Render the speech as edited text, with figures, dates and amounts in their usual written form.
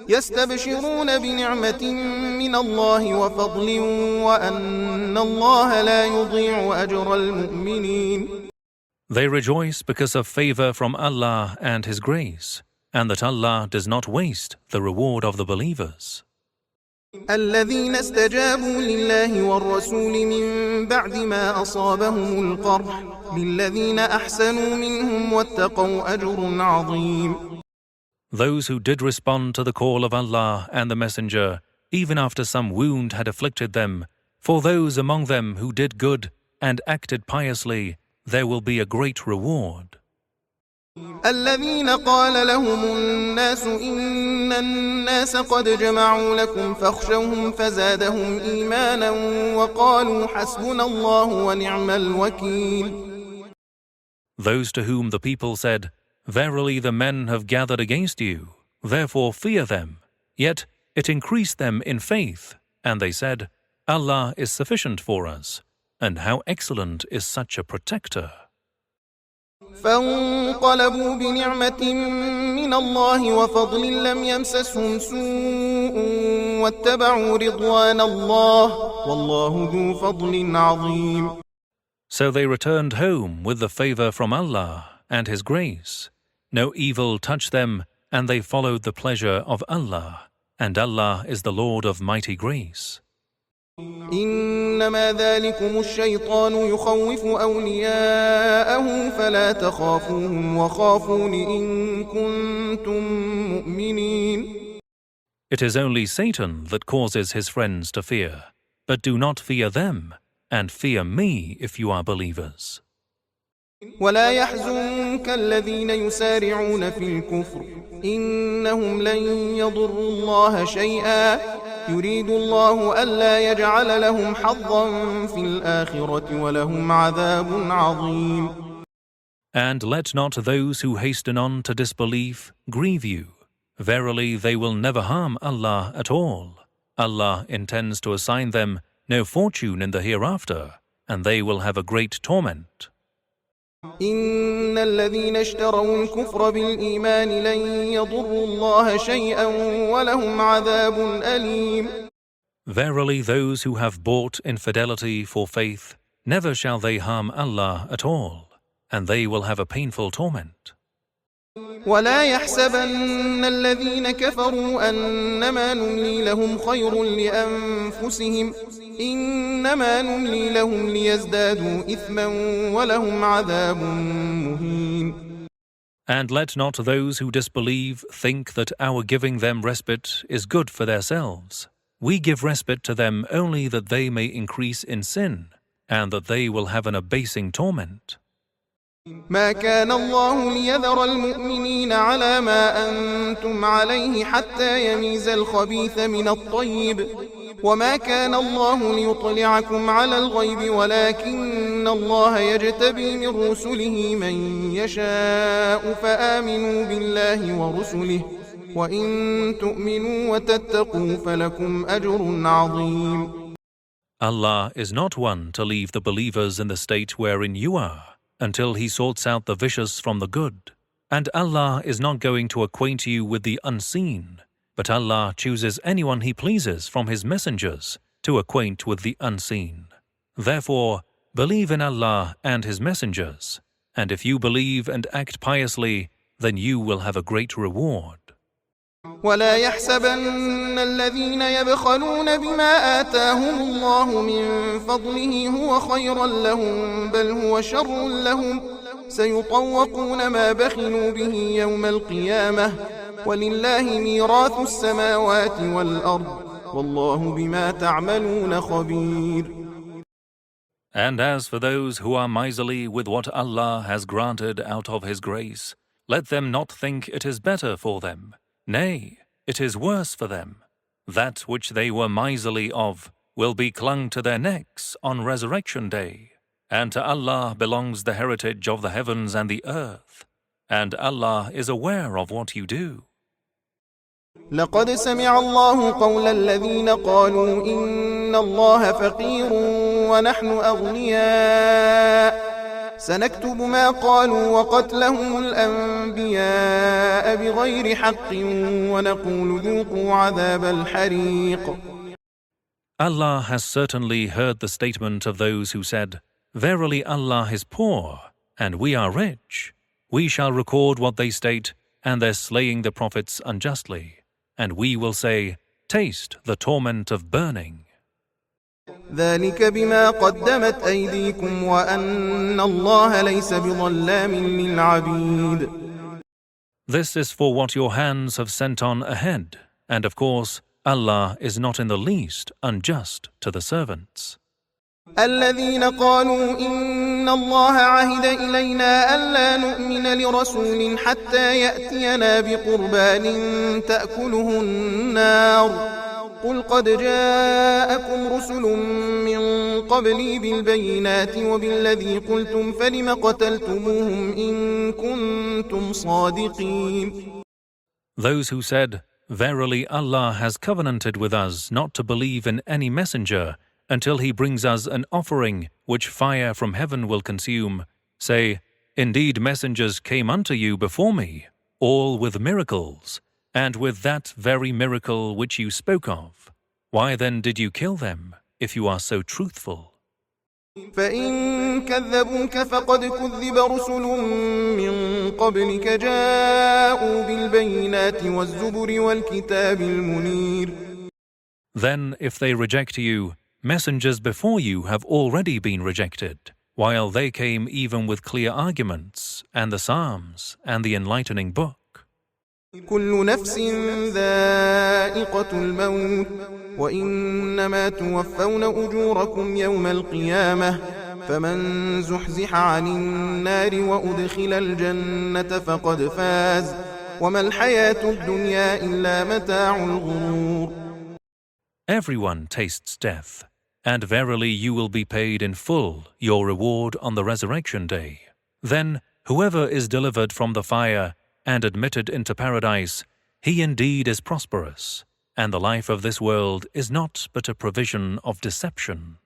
يستبشرون بنعمة من الله وفضل وأن الله لا يضيع أجر المؤمنين. They rejoice because of favor from Allah and His grace, and that Allah does not waste the reward of the believers. الذين استجابوا لله والرسول من بعد ما أصابهم القرح للذين أحسنوا منهم واتقوا أجر عظيم. Those who did respond to the call of Allah and the Messenger, even after some wound had afflicted them, for those among them who did good and acted piously, there will be a great reward. الذين قال لهم الناس إن الناس قد جمعوا لكم فاخشوهم فزادهم إيمانا وقالوا حسبنا الله ونعم الوكيل. Those to whom the people said, Verily the men have gathered against you, therefore fear them. Yet it increased them in faith, and they said, Allah is sufficient for us, and how excellent is such a protector. فانقلبوا بنعمة من الله وفضل لم يمسسهم سوء واتبعوا رضوان الله والله ذو فضل عظيم. So they returned home with the favor from Allah and His grace. No evil touched them, and they followed the pleasure of Allah, and Allah is the Lord of mighty grace. إنما ذلكم الشيطان يخوف أولياءه فلا تخافوهم وخافون إن كنتم مؤمنين. It is only Satan that causes his friends to fear, but do not fear them, and fear me if you are believers. ولا يحزنك الذين يسارعون في الكفر إنهم لن يضروا الله شيئا يريد الله ألا يجعل لهم حظا في الآخرة ولهم عذاب عظيم. And let not those who hasten on to disbelief grieve you. Verily they will never harm Allah at all. Allah intends to assign them no fortune in the hereafter, and they will have a great torment. إن الذين اشتروا الكفر بالإيمان لن يضروا الله شيئا ولهم عذاب أليم. Verily those who have bought infidelity for faith, never shall they harm Allah at all, and they will have a painful torment. ولا يحسبن الذين كفروا أنما نملي لهم خير لأنفسهم إنما نملي لهم ليزدادوا إثما ولهم عذاب مهين. And let not those who disbelieve think that our giving them respite is good for themselves. We give respite to them only that they may increase in sin, and that they will have an abasing torment. ما كان الله ليذر المؤمنين على ما أنتم عليه حتى يميز الخبيث من الطيب وما كان الله ليطلعكم على الغيب ولكن الله يجتبي من رسله من يشاء فآمنوا بالله ورسله وإن تؤمنوا وتتقوا فلكم أجر عظيم. Allah is not one to leave the believers in the state wherein you are, until He sorts out the vicious from the good. And Allah is not going to acquaint you with the unseen, but Allah chooses anyone He pleases from His messengers to acquaint with the unseen. Therefore, believe in Allah and His messengers, and if you believe and act piously, then you will have a great reward. ولا يحسبن الذين يبخلون بما آتاهم الله من فضله هو خيرا لهم بل هو شر لهم سيطوقون ما بخلوا به يوم القيامة ولله ميراث السماوات والأرض والله بما تعملون خبير. And as for those who are miserly with what Allah has granted out of His grace, let them not think it is better for them. Nay, it is worse for them. That which they were miserly of will be clung to their necks on resurrection day. And to Allah belongs the heritage of the heavens and the earth. And Allah is aware of what you do. لقد سمع الله قول الذين قالوا إن الله فقير ونحن أغنياء سنكتب ما قالوا وقتلهم الأنبياء بغير حق ونقول ذوقوا عذاب الحريق. Allah has certainly heard the statement of those who said, Verily Allah is poor, and we are rich. We shall record what they state, and their slaying the prophets unjustly. And we will say, Taste the torment of burning. ذلك بما قدمت أيديكم وأن الله ليس بظلام للعبيد. This is for what your hands have sent on ahead, and of course, Allah is not in the least unjust to the servants. الذين قالوا إن الله عهد إلينا ألا نؤمن لرسول حتى يأتينا بقربان تأكله النار قل قد جاءكم رسل من قبلي بالبينات وبالذي قلتم فلم قتلتموهم إن كنتم صادقين. Those who said, Verily Allah has covenanted with us not to believe in any messenger until he brings us an offering which fire from heaven will consume, say, Indeed messengers came unto you before me, all with miracles, and with that very miracle which you spoke of. Why then did you kill them, if you are so truthful? فإن كذبوك فقد كذب رسل من قبلك جاءوا بالبينات والزبر والكتاب المنير. Then if they reject you, messengers before you have already been rejected, while they came even with clear arguments, and the Psalms, and the enlightening book. كل نفس ذائقة الموت وإنما توفون أجوركم يوم القيامة فمن زحزح عن النار وأدخل الجنة فقد فاز وما الحياة الدنيا إلا متاع الغرور. Everyone tastes death, and verily you will be paid in full your reward on the resurrection day. Then whoever is delivered from the fire and admitted into paradise, he indeed is prosperous, and the life of this world is not but a provision of deception.